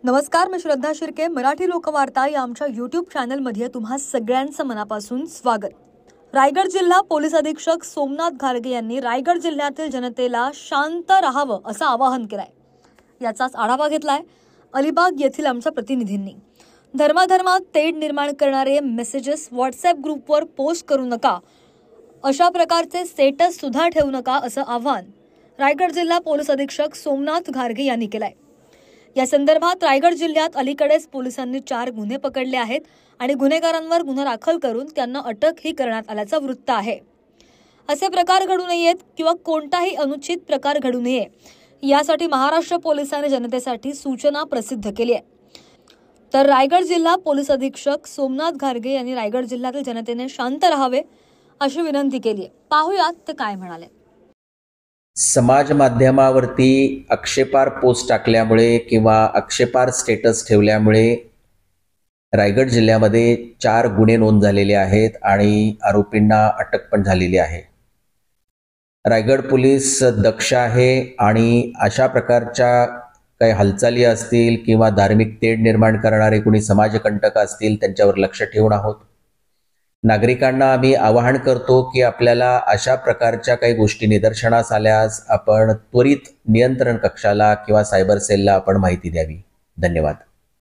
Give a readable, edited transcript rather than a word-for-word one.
नमस्कार, मी श्रद्धा शिर्के. मराठी लोकवार्ता या आमच्या यूट्यूब चॅनलमध्ये तुम्हा सगळ्यांचं मनापासून स्वागत. रायगड जिल्हा पोलीस अधीक्षक सोमनाथ घारगे यांनी रायगड जिल्ह्यातील जनतेला शांत राहावं असं आवाहन केलंय. याचाच आढावा घेतलाय अलिबाग येथील आमच्या प्रतिनिधींनी. धर्माधर्मात तेढ निर्माण करणारे मेसेजेस व्हॉट्सअप ग्रुपवर पोस्ट करू नका, अशा प्रकारचे स्टेटस सुद्धा ठेवू नका असं आवाहन रायगड जिल्हा पोलीस अधीक्षक सोमनाथ घारगे यांनी केलंय. या संदर्भात रायगड जिल्ह्यात अलीकडेच पोलिसांनी 4 गुन्हे पकडले आहेत आणि गुन्हेगारांवर गुन्हा दाखल करून त्यांना अटकही करण्यात आल्याचं वृत्त आहे. असे प्रकार घडू नयेत किंवा कोणताही अनुचित प्रकार घडू नये यासाठी महाराष्ट्र पोलिसांनी जनतेसाठी सूचना प्रसिद्ध केली आहे. तर रायगड जिल्हा पोलीस अधीक्षक सोमनाथ घारगे यांनी रायगड जिल्ह्यातील जनतेने शांत राहावे अशी विनंती केली आहे. पाहूयात ते काय म्हणाले. समाज माध्यमावरती आक्षेपार्ह पोस्ट टाकल्यामुळे किंवा आक्षेपार्ह स्टेटस ठेवल्यामुळे रायगड जिल्ह्यामध्ये 4 गुन्हे नोंद झालेले आहेत आणि आरोपींना अटक पण झालेली आहे. रायगड पोलीस दक्ष आहे आणि अशा प्रकारच्या काही हालचाली असतील किंवा धार्मिक तेढ निर्माण करणारे कोणी समाजकंटक असतील त्यांच्यावर लक्ष ठेवून आहोत. नागरिकांना आम्ही आवाहन करतो की आपल्याला अशा प्रकारच्या काही गोष्टी निदर्शनास आल्यास आपण त्वरित नियंत्रण कक्षाला किंवा सायबर सेलला आपण माहिती द्यावी. धन्यवाद.